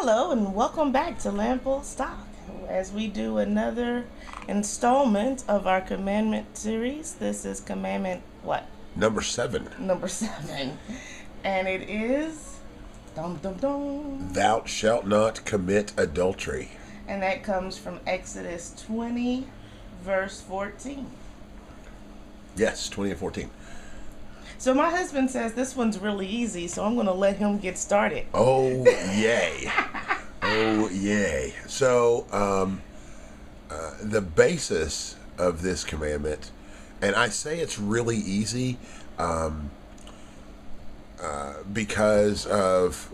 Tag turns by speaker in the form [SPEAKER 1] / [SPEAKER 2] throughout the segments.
[SPEAKER 1] Hello and welcome back to Lampo Stock as we do another installment of our commandment series. This is commandment what?
[SPEAKER 2] Number 7.
[SPEAKER 1] Number 7. And it is dum dum dum.
[SPEAKER 2] Thou shalt not commit adultery.
[SPEAKER 1] And that comes from Exodus 20 verse 14.
[SPEAKER 2] Yes, 20 and 14.
[SPEAKER 1] So my husband says this one's really easy, so I'm going to let him get started.
[SPEAKER 2] Oh, yay. Oh, yay. So, the basis of this commandment, and I say it's really easy because of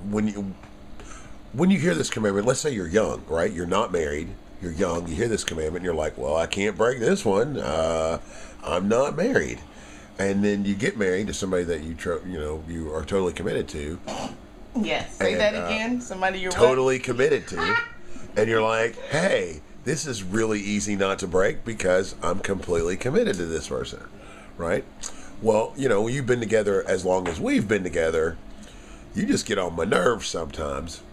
[SPEAKER 2] when you hear this commandment, let's say you're young, right? You're not married. You're young. You hear this commandment, and you're like, well, I can't break this one. I'm not married. And then you get married to somebody that you are totally committed to.
[SPEAKER 1] Yes, say that again. Somebody you're
[SPEAKER 2] totally committed to, and you're like, hey, this is really easy not to break because I'm completely committed to this person, right? Well, you've been together as long as we've been together. You just get on my nerves sometimes,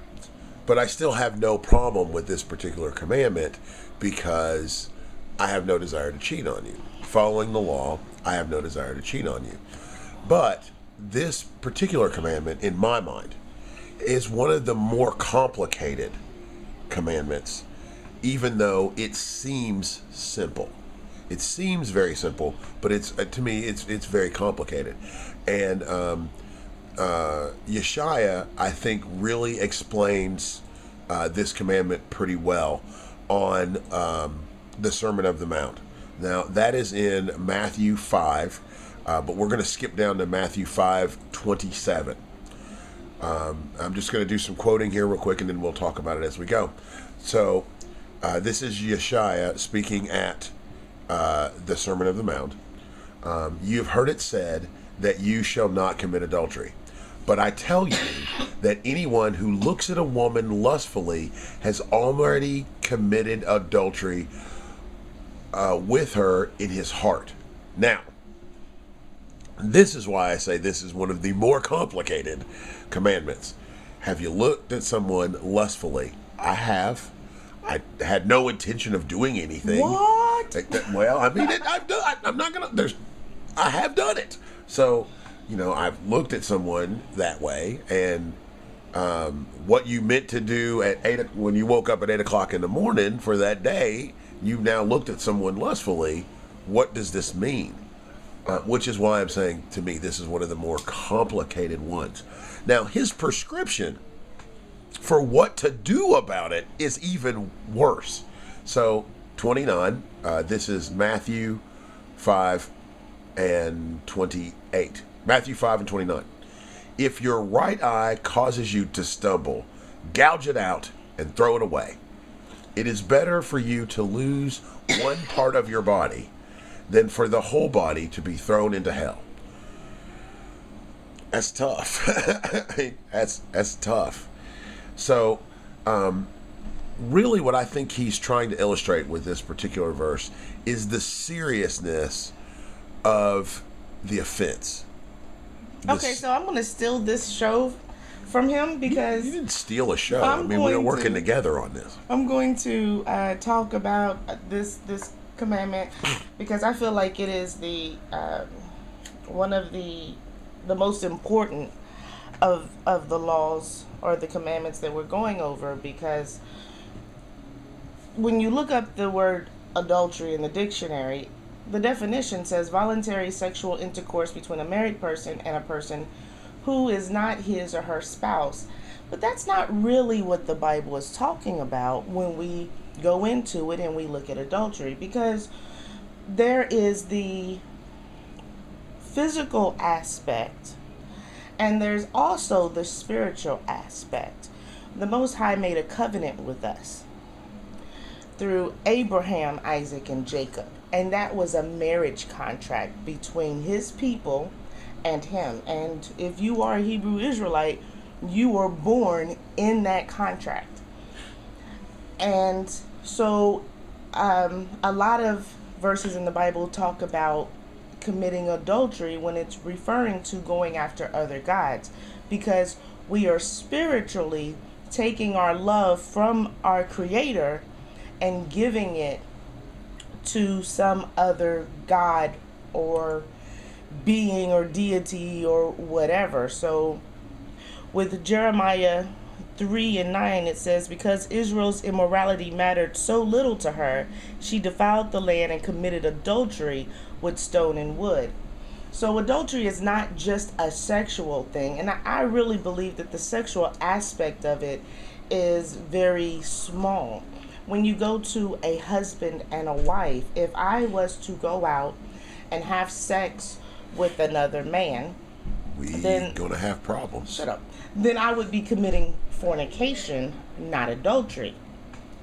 [SPEAKER 2] but I still have no problem with this particular commandment because I have no desire to cheat on you. Following the law, I have no desire to cheat on you. But this particular commandment, in my mind, is one of the more complicated commandments, even though it seems simple. It seems very simple, but to me, it's very complicated. And Yeshaya, I think, really explains this commandment pretty well on the Sermon of the Mount. Now, that is in Matthew 5, but we're going to skip down to Matthew 5:27. I'm just going to do some quoting here real quick, and then we'll talk about it as we go. So, this is Yeshaya speaking at the Sermon of the Mount. You've heard it said that you shall not commit adultery. But I tell you that anyone who looks at a woman lustfully has already committed adultery with her in his heart. Now, this is why I say this is one of the more complicated commandments. Have you looked at someone lustfully? I have. I had no intention of doing anything.
[SPEAKER 1] What?
[SPEAKER 2] Well, I mean, I've done. I'm not gonna. I have done it. So, I've looked at someone that way, and what you meant to do at when you woke up at 8:00 in the morning for that day, you've now looked at someone lustfully. What does this mean? Which is why I'm saying, to me, this is one of the more complicated ones. Now, his prescription for what to do about it is even worse. So, 29, this is Matthew 5 and 28. Matthew 5 and 29. If your right eye causes you to stumble, gouge it out and throw it away. It is better for you to lose one part of your body than for the whole body to be thrown into hell. That's tough. That's tough. So, really what I think he's trying to illustrate with this particular verse is the seriousness of the offense.
[SPEAKER 1] Okay, so I'm going to steal this show from him because
[SPEAKER 2] you didn't steal a show. I mean, we were working together on this.
[SPEAKER 1] I'm going to talk about this commandment because I feel like it is the one of the most important of the laws or the commandments that we're going over, because when you look up the word adultery in the dictionary, the definition says voluntary sexual intercourse between a married person and a person who is not his or her spouse. But that's not really what the Bible is talking about when we go into it and we look at adultery, because there is the physical aspect and there's also the spiritual aspect. The Most High made a covenant with us through Abraham, Isaac, and Jacob. And that was a marriage contract between his people and him. And if you are a Hebrew Israelite, you were born in that contract. And so a lot of verses in the Bible talk about committing adultery when it's referring to going after other gods, because we are spiritually taking our love from our Creator and giving it to some other God or being or deity or whatever. So with Jeremiah 3:9, it says, because Israel's immorality mattered so little to her, she defiled the land and committed adultery with stone and wood. So adultery is not just a sexual thing, and I really believe that the sexual aspect of it is very small. When you go to a husband and a wife, if I was to go out and have sex with another man,
[SPEAKER 2] then gonna have problems.
[SPEAKER 1] Shut up. Then I would be committing fornication, not adultery.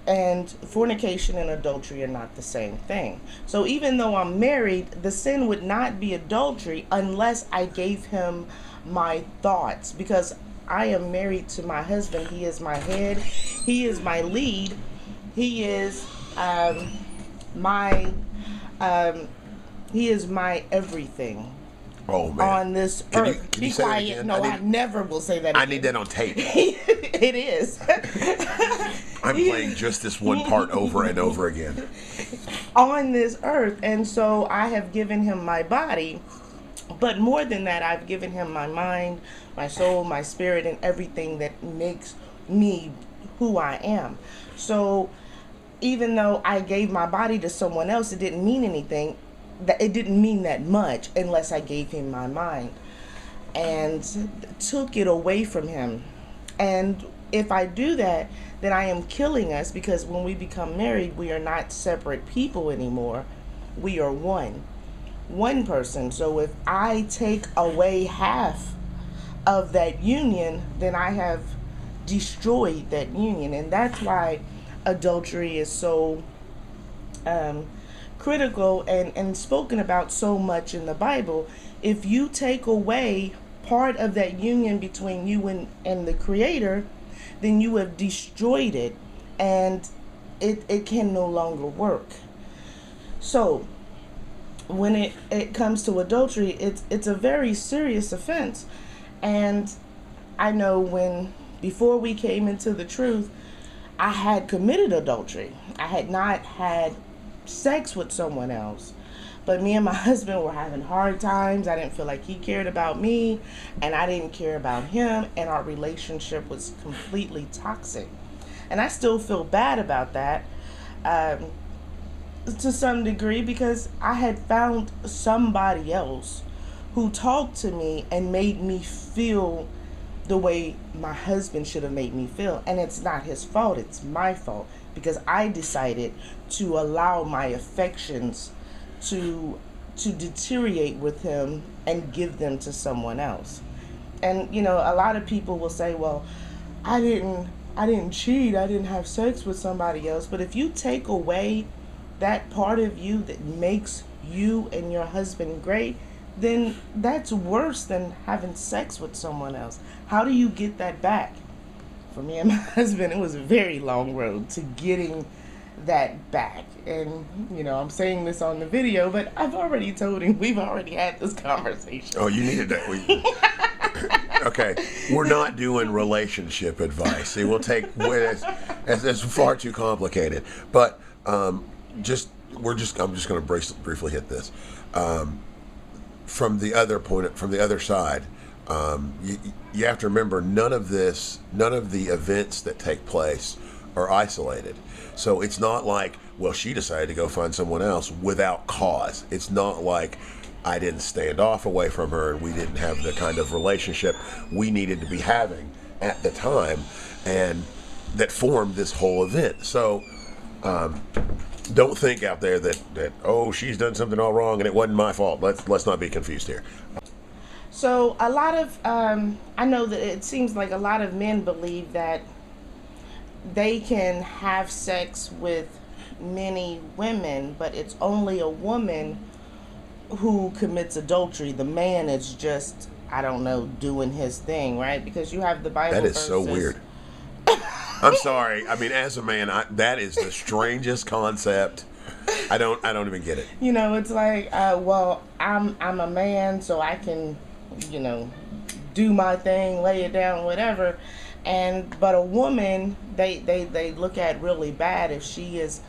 [SPEAKER 1] And fornication and adultery are not the same thing. So even though I'm married, the sin would not be adultery unless I gave him my thoughts, because I am married to my husband. He is my head. He is my lead. He is my everything.
[SPEAKER 2] Oh, man.
[SPEAKER 1] On this earth.
[SPEAKER 2] Can
[SPEAKER 1] Be
[SPEAKER 2] you say
[SPEAKER 1] quiet.
[SPEAKER 2] that again?
[SPEAKER 1] No, I never will say that
[SPEAKER 2] I
[SPEAKER 1] again.
[SPEAKER 2] need that on tape.
[SPEAKER 1] It is.
[SPEAKER 2] I'm playing just this one part over and over again.
[SPEAKER 1] On this earth. And so I have given him my body. But more than that, I've given him my mind, my soul, my spirit, and everything that makes me who I am. So even though I gave my body to someone else, it didn't mean anything. It didn't mean that much unless I gave him my mind and took it away from him. And if I do that, then I am killing us, because when we become married, we are not separate people anymore. We are one person. So if I take away half of that union, then I have destroyed that union. And that's why adultery is so critical and spoken about so much in the Bible. If you take away part of that union between you and the Creator, then you have destroyed it, and it can no longer work. So when it comes to adultery, it's a very serious offense. And I know before we came into the truth, I had committed adultery. I had not had sex with someone else, but me and my husband were having hard times. I didn't feel like he cared about me, and I didn't care about him, and our relationship was completely toxic. And I still feel bad about that to some degree, because I had found somebody else who talked to me and made me feel the way my husband should have made me feel. And it's not his fault, it's my fault, because I decided to allow my affections to deteriorate with him and give them to someone else. And a lot of people will say, well, I didn't cheat, I didn't have sex with somebody else. But if you take away that part of you that makes you and your husband great, then that's worse than having sex with someone else. How do you get that back? For me and my husband, it was a very long road to getting that back. And I'm saying this on the video, but I've already told him, we've already had this conversation.
[SPEAKER 2] Oh, you needed that. Okay, we're not doing relationship advice. See, I'm just too complicated. But I'm just going to briefly hit this. From the other side, you have to remember, none of the events that take place are isolated. So it's not like, well, she decided to go find someone else without cause. It's not like I didn't stand off away from her and we didn't have the kind of relationship we needed to be having at the time, and that formed this whole event. So don't think out there that oh, she's done something all wrong and it wasn't my fault. Let's not be confused here.
[SPEAKER 1] So a lot of I know that it seems like a lot of men believe that they can have sex with many women, but it's only a woman who commits adultery. The man is just, I don't know, doing his thing, right? Because you have the Bible
[SPEAKER 2] That is
[SPEAKER 1] verses.
[SPEAKER 2] so weird. I'm sorry. I mean, as a man, that is the strangest concept. I don't even get it.
[SPEAKER 1] It's like, well, I'm a man, so I can, do my thing, lay it down, whatever. But a woman, they look at really bad if she has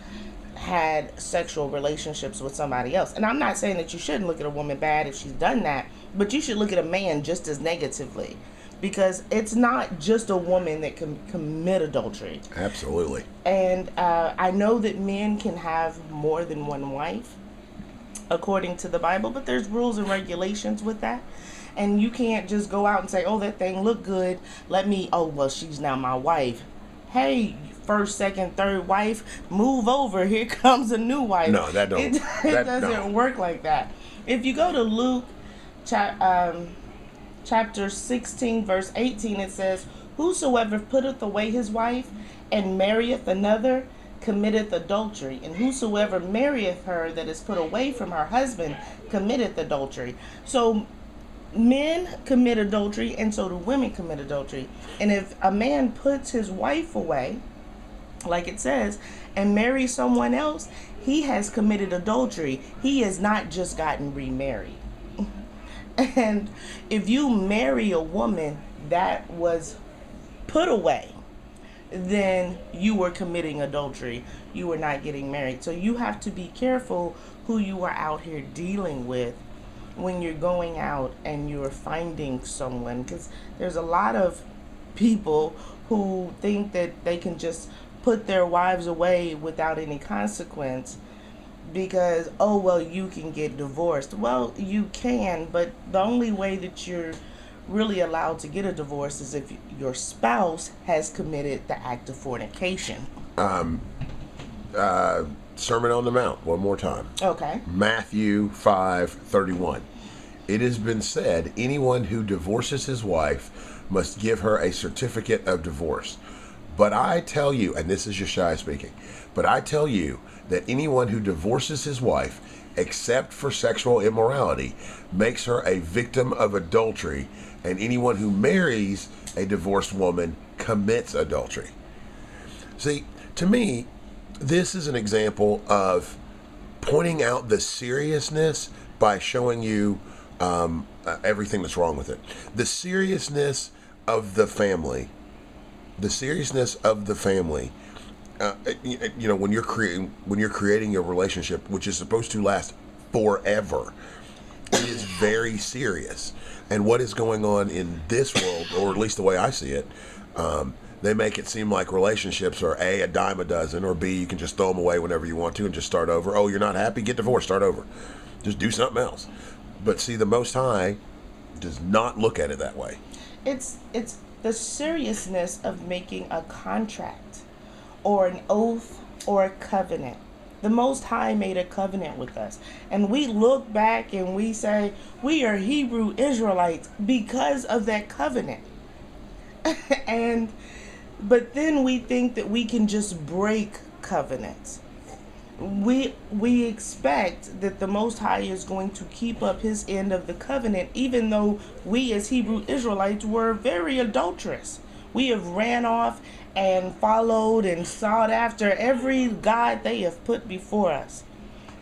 [SPEAKER 1] had sexual relationships with somebody else. And I'm not saying that you shouldn't look at a woman bad if she's done that, but you should look at a man just as negatively, because it's not just a woman that can commit adultery.
[SPEAKER 2] Absolutely.
[SPEAKER 1] And I know that men can have more than one wife according to the Bible, but there's rules and regulations with that. And you can't just go out and say, oh, that thing looked good, oh, well, she's now my wife. Hey, first, second, third wife, move over, here comes a new wife.
[SPEAKER 2] No, that don't.
[SPEAKER 1] It doesn't work like that. If you go to Luke chapter 16, verse 18, it says, whosoever putteth away his wife and marrieth another committeth adultery, and whosoever marrieth her that is put away from her husband committeth adultery. So men commit adultery, and so do women commit adultery. And if a man puts his wife away, like it says, and marries someone else, he has committed adultery. He has not just gotten remarried. And if you marry a woman that was put away, then you were committing adultery. You were not getting married. So you have to be careful who you are out here dealing with when you're going out and you're finding someone, because there's a lot of people who think that they can just put their wives away without any consequence because, oh, well, you can get divorced. Well, you can, but the only way that you're really allowed to get a divorce is if your spouse has committed the act of fornication.
[SPEAKER 2] Sermon on the Mount, one more time.
[SPEAKER 1] Okay.
[SPEAKER 2] Matthew 5:31. It has been said, anyone who divorces his wife must give her a certificate of divorce. But I tell you, and this is Yeshai speaking, but I tell you that anyone who divorces his wife, except for sexual immorality, makes her a victim of adultery, and anyone who marries a divorced woman commits adultery. See, to me, this is an example of pointing out the seriousness by showing you everything that's wrong with it. The seriousness of the family. When you're creating a relationship which is supposed to last forever, it is very serious. And what is going on in this world, or at least the way I see it, they make it seem like relationships are A, a dime a dozen, or B, you can just throw them away whenever you want to and just start over. Oh, you're not happy? Get divorced, start over. Just do something else. But see, the Most High does not look at it that way.
[SPEAKER 1] It's the seriousness of making a contract or an oath or a covenant. The Most High made a covenant with us. And we look back and we say, we are Hebrew Israelites because of that covenant. But then we think that we can just break covenants. We expect that the Most High is going to keep up his end of the covenant, even though we as Hebrew Israelites were very adulterous. We have ran off and followed and sought after every god they have put before us.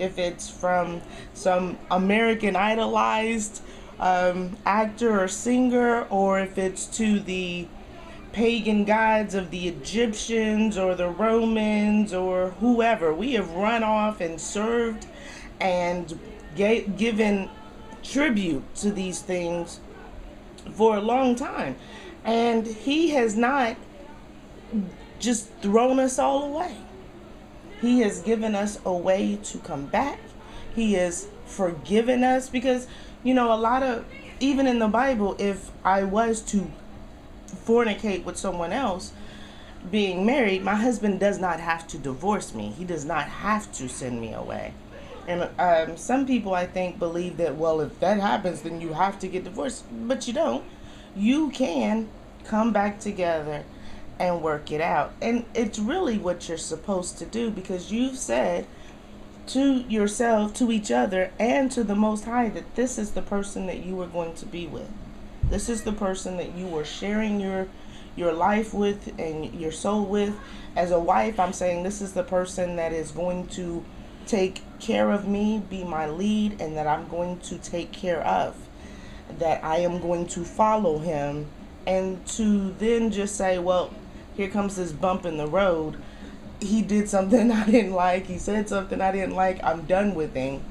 [SPEAKER 1] If it's from some American idolized actor or singer, or if it's to the pagan gods of the Egyptians or the Romans or whoever, we have run off and served and given tribute to these things for a long time. And he has not just thrown us all away. He has given us a way to come back. He has forgiven us, because, a lot of, even in the Bible, if I was to fornicate with someone else being married, my husband does not have to divorce me. He does not have to send me away. And some people, I think, believe that, well, if that happens, then you have to get divorced. But you don't. You can come back together and work it out. And it's really what you're supposed to do, because you've said to yourself, to each other, and to the Most High that this is the person that you are going to be with. This is the person that you were sharing your life with and your soul with. As a wife, I'm saying this is the person that is going to take care of me, be my lead, and that I'm going to take care of. that I am going to follow him, and to then just say, well, here comes this bump in the road. He did something I didn't like. He said something I didn't like. I'm done with him.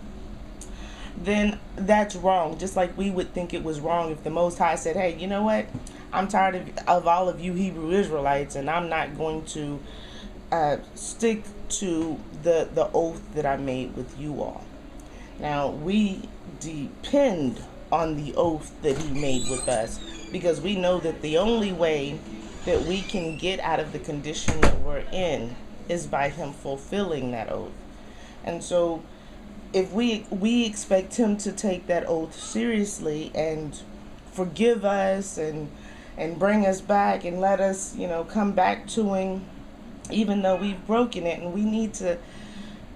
[SPEAKER 1] Then that's wrong. Just like we would think it was wrong if the Most High said, hey, you know what? I'm tired of all of you Hebrew Israelites, and I'm not going to stick to the oath that I made with you all. Now, we depend on the oath that he made with us, because we know that the only way that we can get out of the condition that we're in is by him fulfilling that oath. And so if we expect him to take that oath seriously and forgive us and bring us back and let us, come back to him, even though we've broken it, and we need to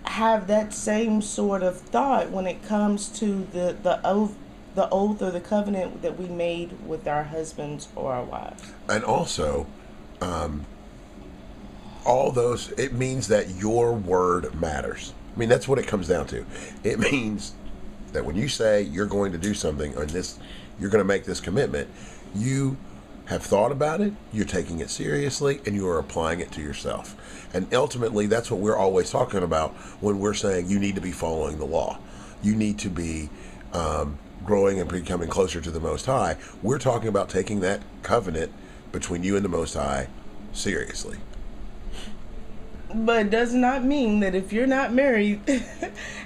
[SPEAKER 1] have that same sort of thought when it comes to the oath or the covenant that we made with our husbands or our wives.
[SPEAKER 2] And also, all those, it means that your word matters. I mean, that's what it comes down to. It means that when you say you're going to do something on this, you're going to make this commitment, you have thought about it, you're taking it seriously, and you are applying it to yourself. And ultimately, that's what we're always talking about when we're saying you need to be following the law. You need to be growing and becoming closer to the Most High. We're talking about taking that covenant between you and the Most High seriously.
[SPEAKER 1] But it does not mean that if you're not married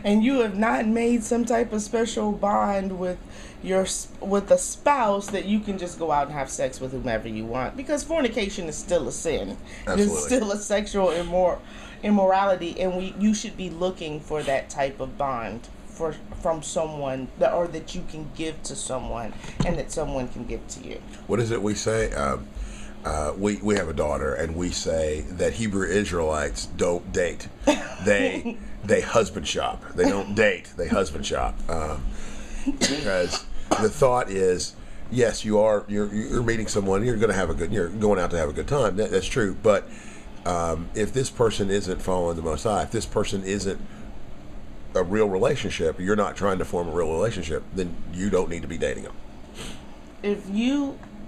[SPEAKER 1] and you have not made some type of special bond with a spouse, that you can just go out and have sex with whomever you want, because fornication is still a sin.
[SPEAKER 2] Absolutely.
[SPEAKER 1] It's still a sexual immorality, and you should be looking for that type of bond from someone that you can give to someone, and that someone can give to you.
[SPEAKER 2] What is it we say? We have a daughter, and we say that Hebrew Israelites don't date. They husband shop. They don't date. They husband shop. Because the thought is, yes, you're meeting someone. You're going out to have a good time. That's true. But if this person isn't following the Most High, if this person isn't a real relationship, you're not trying to form a real relationship, then you don't need to be dating them.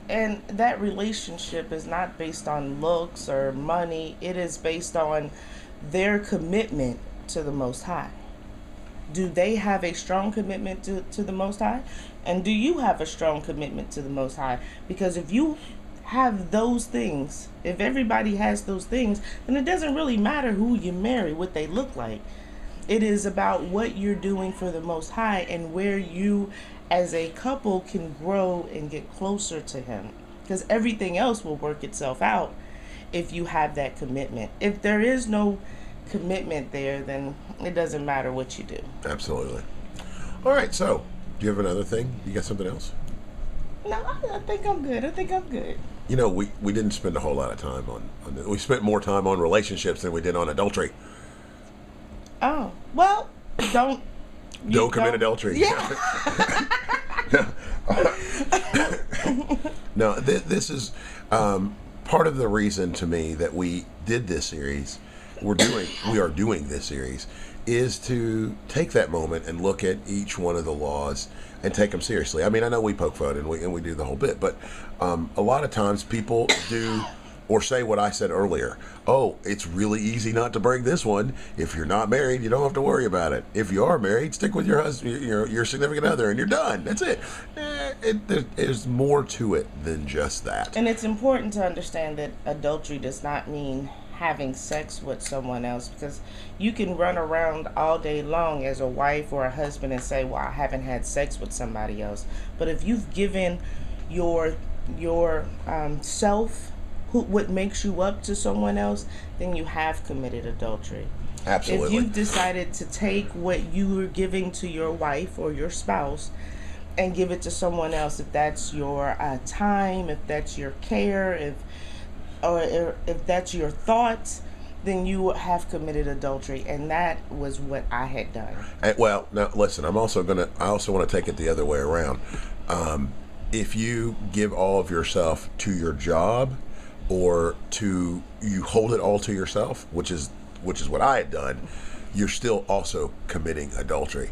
[SPEAKER 1] And that relationship is not based on looks or money. It is based on their commitment to the Most High. Do they have a strong commitment to the Most High? And do you have a strong commitment to the Most High? Because if you have those things, if everybody has those things, then it doesn't really matter who you marry, what they look like. It is about what you're doing for the Most High, and where you as a couple can grow and get closer to him, because everything else will work itself out if you have that commitment. If there is no commitment there, then it doesn't matter what you do.
[SPEAKER 2] Absolutely. All right, so do you have another thing? You got something else?
[SPEAKER 1] No, I think I'm good.
[SPEAKER 2] We didn't spend a whole lot of time on this. We spent more time on relationships than we did on adultery.
[SPEAKER 1] Oh, well, don't
[SPEAKER 2] commit adultery.
[SPEAKER 1] Yeah.
[SPEAKER 2] No, this is part of the reason to me that we did this series. We are doing this series is to take that moment and look at each one of the laws and take them seriously. I mean, I know we poke fun and we do the whole bit, but a lot of times people do or say what I said earlier. Oh, it's really easy not to break this one. If you're not married, you don't have to worry about it. If you are married, stick with your husband, your significant other, and you're done. That's it. There's more to it than just that.
[SPEAKER 1] And it's important to understand that adultery does not mean having sex with someone else, because you can run around all day long as a wife or a husband and say, well, I haven't had sex with somebody else. But if you've given your self, what makes you up to someone else, then you have committed adultery.
[SPEAKER 2] Absolutely.
[SPEAKER 1] If you've decided to take what you were giving to your wife or your spouse and give it to someone else, if that's your time, if that's your care, if that's your thoughts, then you have committed adultery, and that was what I had done.
[SPEAKER 2] Well, now listen, I also want to take it the other way around. If you give all of yourself to your job, or you hold it all to yourself, which is what I had done, you're still also committing adultery.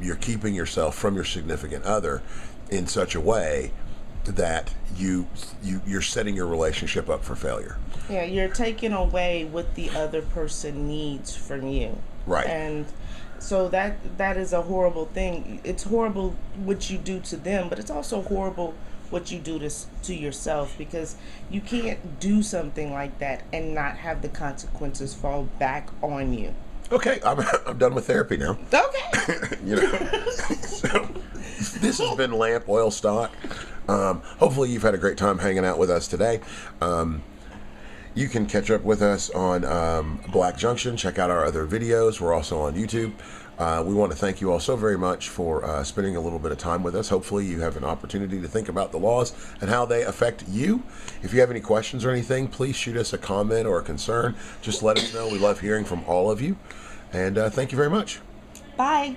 [SPEAKER 2] You're keeping yourself from your significant other, in such a way that you're setting your relationship up for failure.
[SPEAKER 1] Yeah, you're taking away what the other person needs from you.
[SPEAKER 2] Right.
[SPEAKER 1] And so that is a horrible thing. It's horrible what you do to them, but it's also horrible what you do to yourself, because you can't do something like that and not have the consequences fall back on you.
[SPEAKER 2] Okay, I'm done with therapy now.
[SPEAKER 1] Okay.
[SPEAKER 2] You know, so this has been Lamp Oil Stock. Hopefully you've had a great time hanging out with us today. You can catch up with us on Black Junction. Check out our other videos. We're also on YouTube. We want to thank you all so very much for spending a little bit of time with us. Hopefully you have an opportunity to think about the laws and how they affect you. If you have any questions or anything, please shoot us a comment or a concern. Just let us know. We love hearing from all of you. And thank you very much.
[SPEAKER 1] Bye.